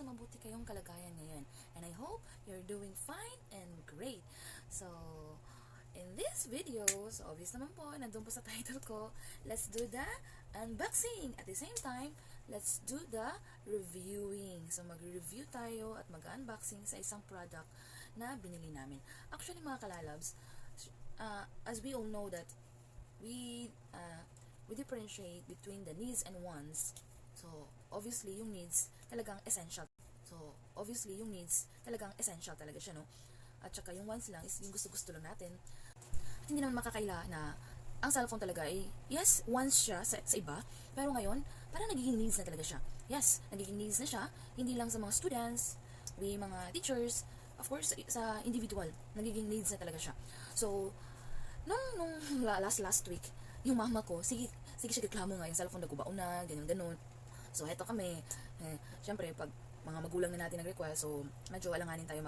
nasa mabuti kayong kalagayan ngayon. And I hope you're doing fine and great. So, in this video, so obvious naman po, nandun po sa title ko, let's do the unboxing. At the same time, let's do the reviewing. So, mag-review tayo at mag-unboxing sa isang product na binili namin. Actually, mga kalalabs, as we all know that we differentiate between the needs and wants. So, obviously, yung needs talagang essential. Talaga siya, no? At saka yung wants lang is yung gusto-gusto lang natin. At hindi naman makakaila na ang cellphone talaga ay, yes, wants siya sa iba, pero ngayon, parang nagiging needs na talaga siya. Yes, nagiging needs na siya, hindi lang sa mga students, may mga teachers, of course, sa individual, nagiging needs na talaga siya. So, nung last week, yung mama ko, sige siya reklamo nga, yung cellphone nagkubaon na, ganyan. So, heto kami, syempre, pag mga magulang na natin nag-request, so, medyo alanganin tayo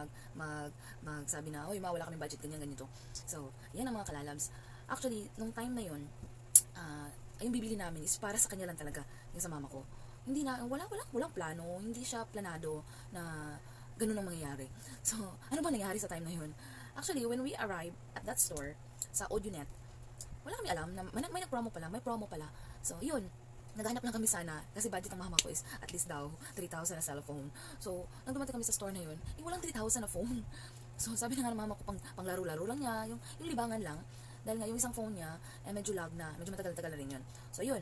magsabi na, oy, wala kaming budget, ganito. So, yan ang mga kalalabs. Actually, nung time na yun, yung bibili namin is para sa kanya lang talaga, yung sa mama ko. Hindi na, walang plano, hindi siya planado na ganun ang mangyayari. So, ano ba nangyari sa time na yun? Actually, when we arrived at that store, sa AO2s, wala kami alam na may promo pala. So, yun, naghanap lang kami sana, kasi budget ng mama ko is at least daw 3,000 na cellphone. So, nang dumating kami sa store na yun, walang 3,000 na phone. So, sabi na nga ng mama ko, pang laro-laro lang niya, yung libangan lang, dahil nga yung isang phone niya, medyo lag na, medyo matagal-tagal na rin yun. So, yun,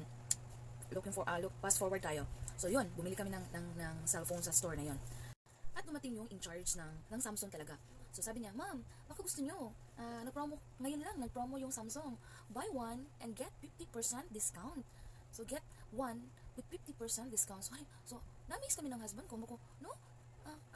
fast forward tayo. So, yun, bumili kami ng cellphone sa store na yun. At dumating yung in charge ng Samsung talaga. So, sabi niya, ma'am, baka gusto nyo, nag-promo, ngayon lang, nag-promo yung Samsung. Buy one and get 50% discount. So, get one with 50% discount. So, na-mix kami ng husband ko. No?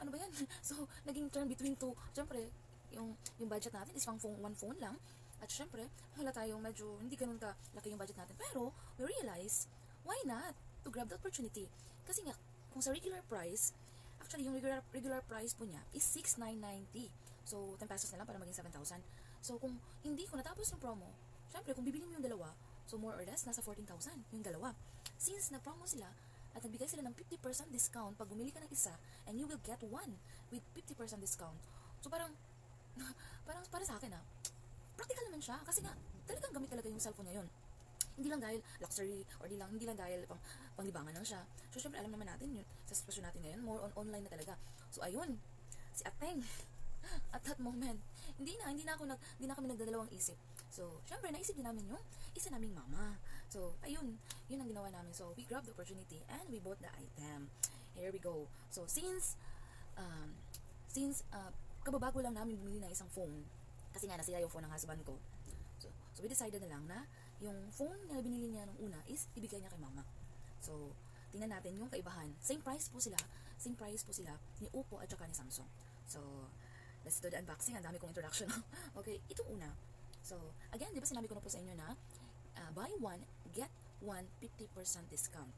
Ano ba yan? So, naging turn between two. Siyempre, yung budget natin is one phone lang. At siyempre, wala tayong medyo, hindi ganun ka laki yung budget natin. Pero, we realize, why not to grab the opportunity? Kasi nga, kung sa regular price, actually, yung regular price po niya is 6,990. So, 10 pesos na lang para maging 7,000. So, kung hindi ko natapos yung promo, syempre, kung bibili mo yung dalawa, so more or less, nasa 14,000 yung dalawa. Since na-promo sila, at nagbigay sila ng 50% discount pag bumili ka ng isa, and you will get one with 50% discount. So, parang para sa akin, practical naman siya. Kasi nga, talagang gamit talaga yung cellphone niya yun. Hindi lang dahil luxury, or hindi lang dahil panglibangan lang siya. So, syempre, alam naman natin yun, sa sitwasyon natin ngayon, more on online na talaga. So, ayun, si Ateng, at that moment, hindi na kami nagdadalawang isip. So, syempre, naisip din namin yung isa naming mama. So, ayun, yun ang ginawa namin. So, we grabbed the opportunity and we bought the item. Here we go. So, since kababago lang namin bumili ng isang phone, kasi nga nasira yung phone ng husband ko. So we decided na lang na yung phone na binili niya nung una is ibigay niya kay mama. So, tingnan natin yung kaibahan. Same price po sila ni Oppo at saka ni Samsung. So, let's do the unboxing. Ang dami kong introduction. Okay, itong una. So, again, di ba sinabi ko na po sa inyo na buy one, get one 50% discount.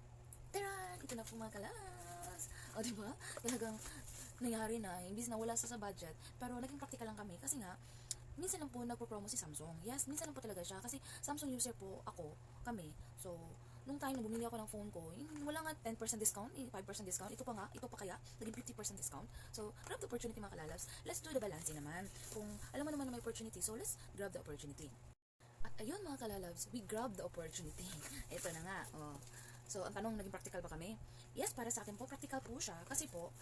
Tara! Ito na po mga kalas. O, di ba? Talagang nangyari na, imbis na wala sa budget, pero naging practical lang kami kasi nga, minsan lang po nagpo-promo si Samsung. Yes, minsan lang po talaga siya kasi Samsung user po kami. So, nung time na bumili ako ng phone ko, wala nga 10% discount, 5% discount, ito pa kaya, naging 50% discount. So, grab the opportunity mga kalalabs. Let's do the balancing naman. Kung alam mo naman na may opportunity, so let's grab the opportunity. At ayun mga kalalabs, we grab the opportunity. Ito na nga, So, ang tanong, naging practical ba kami? Yes, para sa akin po, practical po siya. Kasi po,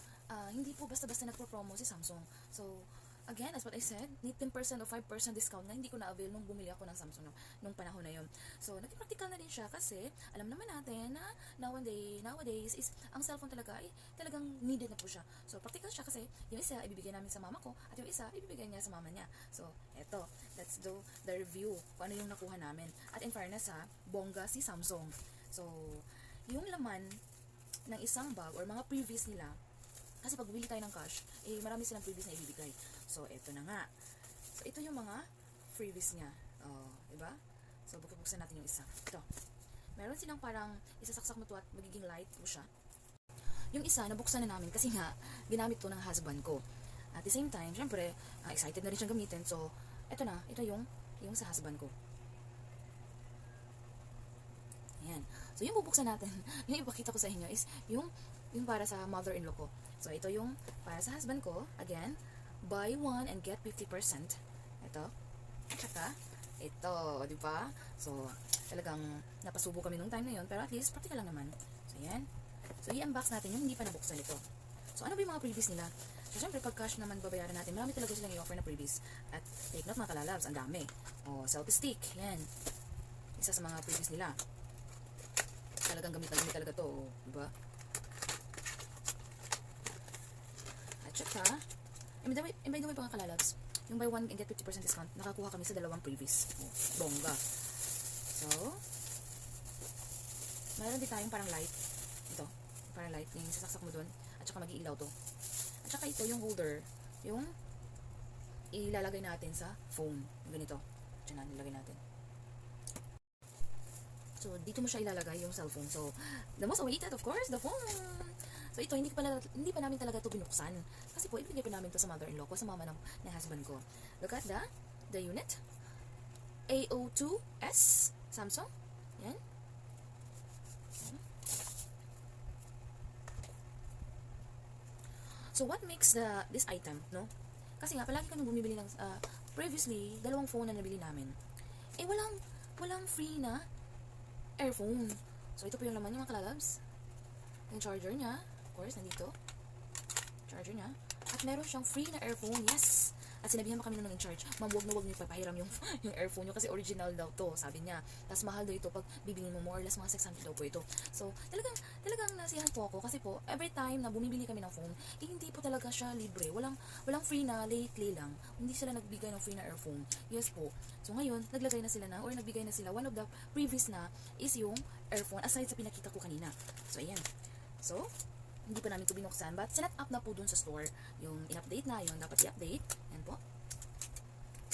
hindi po basta-basta nagpo-promo si Samsung. So, again, as what I said, need 10% o 5% discount na hindi ko na-avail nung bumili ako ng Samsung nung panahon na yun. So, naging practical na din siya kasi alam naman natin na nowadays is ang cellphone talaga ay talagang needed na po siya. So, practical siya kasi yung isa ibibigay namin sa mama ko at yung isa ibibigay niya sa mama niya. So, eto, let's do the review kung ano yung nakuha namin. At in fairness bongga si Samsung. So, yung laman ng isang bag or mga previous nila, kasi pag bumili tayo ng cash, marami silang previous na ibibigay. So, eto na nga. So, ito yung mga previous niya. Diba? So, buksan natin yung isa. Ito. Meron silang parang isasaksak mo to at magiging light po siya. Yung isa, nabuksan na namin kasi nga, ginamit to ng husband ko. At the same time, syempre, excited na rin siyang gamitin. So, ito na. Ito yung sa husband ko. Ayan. So, yung bubuksan natin, yung ipakita ko sa inyo is yung yung para sa mother-in-law ko. So, ito yung para sa husband ko. Again, buy one and get 50%. Ito. At saka, ito, di ba? So, talagang napasubo kami nung time na yun. Pero at least, practical lang naman. So, yan. So, i-unbox natin yung hindi pa nabuksan ito. So, ano ba yung mga freebies nila? So, syempre, pag cash naman babayaran natin, marami talaga silang i-offer na freebies. At take note mga kalalabs, ang dami. O, selfie stick. Yan. Isa sa mga freebies nila. Talagang gamit na gamit talaga to. O, diba? At saka, by the way mga kalalabs, yung buy one and get 50% discount, nakakuha kami sa dalawang freebies. O, bongga. So, meron din tayong parang light. Ito. Parang light. Yung sasaksak mo dun. At saka mag-iilaw to. At saka ito yung holder. Yung ilalagay natin sa phone. Yung ganito. Diyan na nilalagay natin. So, dito mo siya ilalagay yung cellphone. So, the most awaited, of course, the phone. So, ito, hindi pa namin talaga ito binuksan. Kasi po, ibigay pa namin ito sa mother-in-law ko, sa mama ng husband ko. Look at the unit. AO2s. Samsung. Yan. So, what makes this item, no? Kasi nga, palagi kami bumibili ng, previously, dalawang phone na nabili namin. Eh, walang free na earphone. So, ito po yung laman niya mga kalalabs. Yung charger niya, of course, nandito. Charger niya. At meron siyang free na earphone, yes! At sinabihan pa kami nung in-charge, ma'am, wag na wag niyo papahiram yung earphone niyo kasi original daw to, sabi niya. Tapos mahal daw ito pag bibili mo more or less mga 600 daw po ito. So, talagang nasiyahan po ako kasi po, every time na bumibili kami ng phone, hindi po talaga siya libre. Walang free na, lately lang. Hindi sila nagbigay ng free na earphone. Yes po. So, ngayon, naglagay na sila or nagbigay na sila. One of the previous na is yung earphone aside sa pinakita ko kanina. So, ayan. So, hindi pa namin ito binuksan, but sinet up na po dun sa store. Yung in-update na, yung dapat i-update. Yan po.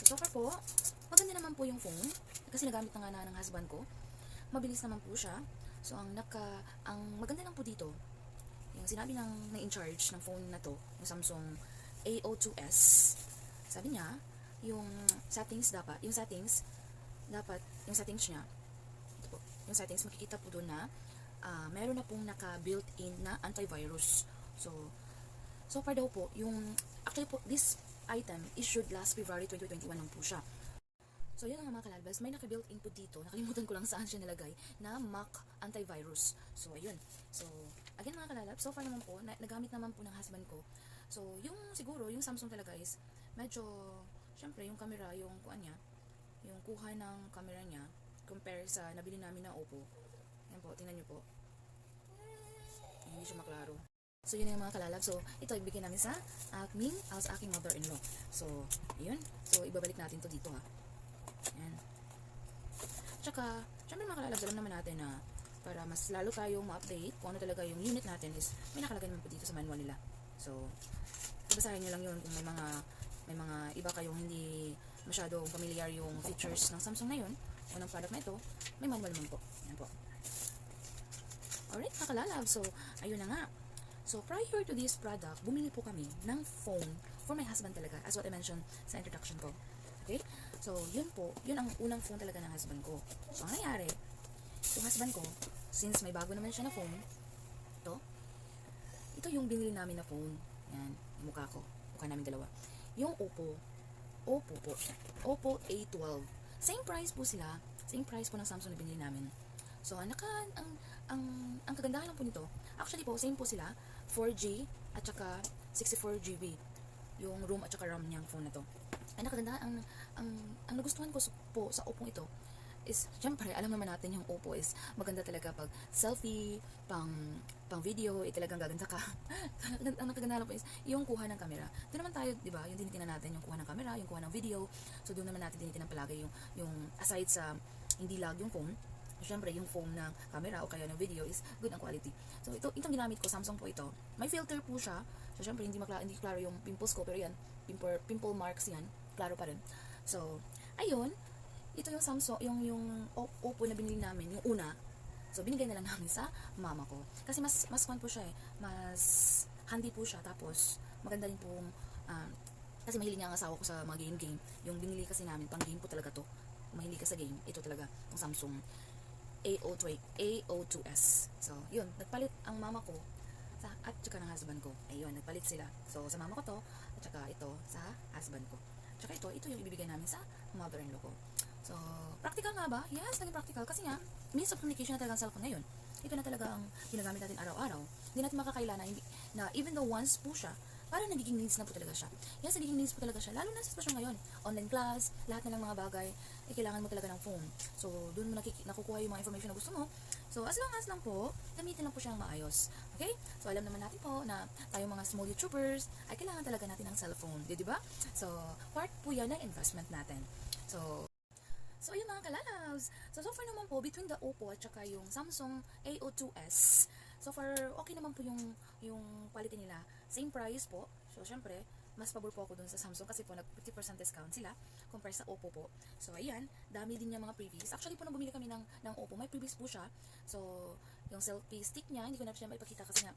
So far po, maganda naman po yung phone. Kasi nagamit na nga ng husband ko. Mabilis naman po siya. So, ang maganda lang po dito, yung sinabi ng in-charge ng phone na to, yung Samsung AO2s, sabi niya, yung settings niya, ito po, yung settings, makikita po doon na, meron na pong naka-built-in na antivirus. So far daw po, actually po, this item issued last February 2021 lang po siya. So, yun nga mga kalalabas, may naka-built-in po dito, nakalimutan ko lang saan siya nilagay, na Mac antivirus. So, ayun. So, again mga kalalabas, so far naman po, nagamit naman po ng husband ko. So, siguro, yung Samsung talaga is, medyo, syempre, yung camera, yung kuha ng camera niya, compare sa nabili namin na Oppo. Yan po, tingnan nyo po. Hindi siya maklaro. So, yun yung mga kalalab. So, ito, ibigay namin sa aking mother-in-law. So, ayun. So, ibabalik natin to dito, ha. Yan. Tsaka, syempre mga kalalab, alam naman natin na para mas lalo tayong ma-update kung ano talaga yung unit natin is may nakalagay naman po dito sa manual nila. So, basahin nyo lang yun kung may mga iba kayong hindi masyadong familiar yung features ng Samsung na yun o ng product na ito, may manual naman po. Yan po. Alright, mga kalalab. So, ayun na nga. So, prior to this product, bumili po kami ng phone for my husband talaga, as what I mentioned sa introduction ko. Okay? So, yun po, yun ang unang phone talaga ng husband ko. So, ang nangyari, yung husband ko, since may bago naman siya na phone, ito yung binili namin na phone. Yan, yung mukha namin dalawa. Yung Oppo A12. Same price po sila, same price po ng Samsung na binili namin. So, ang kagandahan lang po nito, actually po, same po sila, 4G at saka 64GB yung room at saka RAM niyang phone na to. Ang kagandahan, ang nagustuhan ko po sa Oppo ito is, syempre, alam naman natin yung Oppo is maganda talaga pag selfie, pang video, talagang gaganda ka. Ang kagandahan po is yung kuha ng camera. Doon naman tayo, di ba, yung tinitingnan natin yung kuha ng camera, yung kuha ng video. So, doon naman natin tinitingnan palagi yung aside sa hindi lag yung phone, syempre, yung phone ng camera o kaya ng video is good ang quality. So, itong ginamit ko, Samsung po ito. May filter po siya. So, syempre, hindi klaro yung pimples ko, pero yan, pimple marks yan, klaro pa rin. So, ayun, ito yung Samsung, yung Oppo na binili namin, yung una. So, binigay na lang namin sa mama ko. Kasi mas fun po siya eh. Mas handy po siya. Tapos, maganda rin po, kasi mahilig nga ang asawa ko sa mga game. Yung binili kasi namin, pang game po talaga to. Mahilig ka sa game, ito talaga, yung Samsung AO2s. So, yun, nagpalit ang mama ko at saka ng husband ko. Ayun, nagpalit sila. So, sa mama ko to, at saka ito sa husband ko. At saka ito yung ibibigay namin sa mother-in-law ko. So, practical nga ba? Yes, naging practical. Kasi nga, means of communication na talagang cellphone ngayon. Ito na talaga ang ginagamit natin araw-araw. Hindi natin makakaila na even though once po siya, parang nagiging needs na po talaga siya. Yes, nagiging needs po talaga siya. Lalo na sa sitwasyon ngayon. Online class, lahat na lang mga bagay, kailangan mo talaga ng phone. So, doon mo nakukuha yung mga information na gusto mo. So, as long as lang po, gamitin lang po siya ng maayos. Okay? So, alam naman natin po na tayong mga small YouTubers ay kailangan talaga natin ng cellphone. Di ba? So, part po yan ng investment natin. So, ayun mga kalalabs. So far naman po, between the Oppo at saka yung Samsung AO2s, so far, okay naman po yung quality nila. Same price po. So, syempre, mas pabor po ako dun sa Samsung kasi po nag 50% discount sila compare sa Oppo po. So, ayan, dami din niya mga previous. Actually po, nung bumili kami ng Oppo, may previous po siya. So, yung selfie stick niya, hindi ko na siya maipakita kasi nga,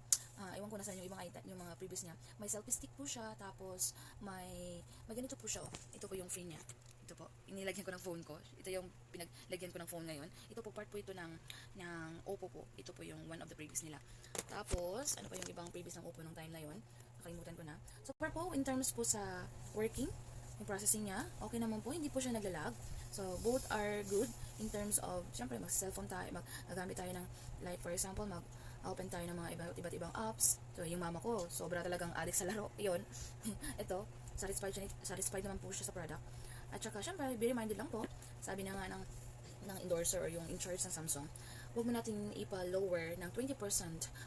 ewan ko na sa inyo, yung mga previous niya. May selfie stick po siya, tapos may ganito po siya. Oh. Ito po yung free niya. Ito po, inilagyan ko ng phone ko. Ito yung pinaglagyan ko ng phone ngayon. Ito po, part po ito ng Oppo po. Ito po yung one of the previous nila. Tapos, ano pa yung ibang previous ng Oppo nung time na yun? Nakalimutan ko na. So, part po, in terms po sa working, yung processing niya, okay naman po. Hindi po siya naglalag. So, both are good in terms of, syempre, mag-cellphone tayo, magagamit tayo ng, like, for example, open tayo ng mga iba't ibang apps. So, yung mama ko, sobra talagang addict sa laro. Yun. Ito, satisfied naman po siya sa product. At saka, syempre, be reminded lang po, sabi na nga ng endorser or yung in charge ng Samsung, huwag mo natin ipa-lower ng 20%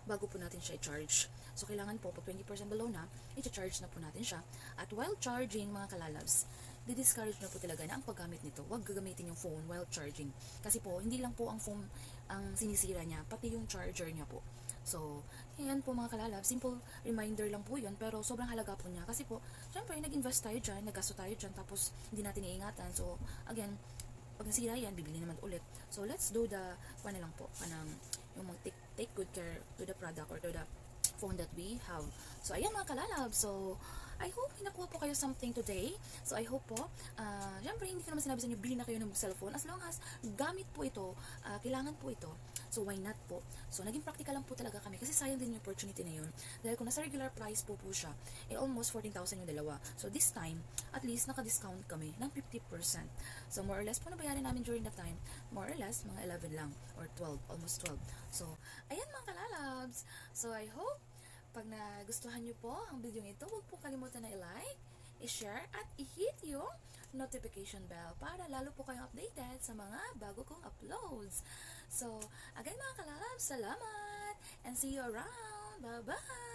bago po natin siya i-charge. So, kailangan po, pag 20% below na, i-charge na po natin siya. At while charging, mga kalalabs, di-discourage na po talaga na ang paggamit nito. Huwag gagamitin yung phone while charging. Kasi po, hindi lang po ang phone ang sinisira niya, pati yung charger niya po. So, yan po mga kalalab, simple reminder lang po yun, pero sobrang halaga po niya. Kasi po, syempre, nag-invest tayo dyan, naggasto tayo dyan, tapos hindi natin iingatan. So, again, pag nasira yan, bibili naman ulit. So, let's do the, lang po, yung take good care to the product or to the phone that we have. So, ayan mga kalalab. So, I hope nakuha po kayo something today. So, I hope po, syempre, hindi ko naman sinabi sa inyo, bilhin na kayo ng cellphone. As long as gamit po ito, kailangan po ito. So, why not po? So, naging practical lang po talaga kami kasi sayang din yung opportunity na yun. Dahil kung nasa regular price po siya, almost 14,000 yung dalawa. So, this time, at least, naka-discount kami ng 50%. So, more or less po nabayaran namin during that time, more or less, mga 11 lang, or 12, almost 12. So, ayan mga kalalabs. So, I hope, pag nagustuhan nyo po ang video ito, huwag po kalimutan na i-like, i-share, at i-hit yung notification bell para lalo po kayong updated sa mga bago kong uploads. So, again mga kalalabs, salamat! And see you around! Bye-bye!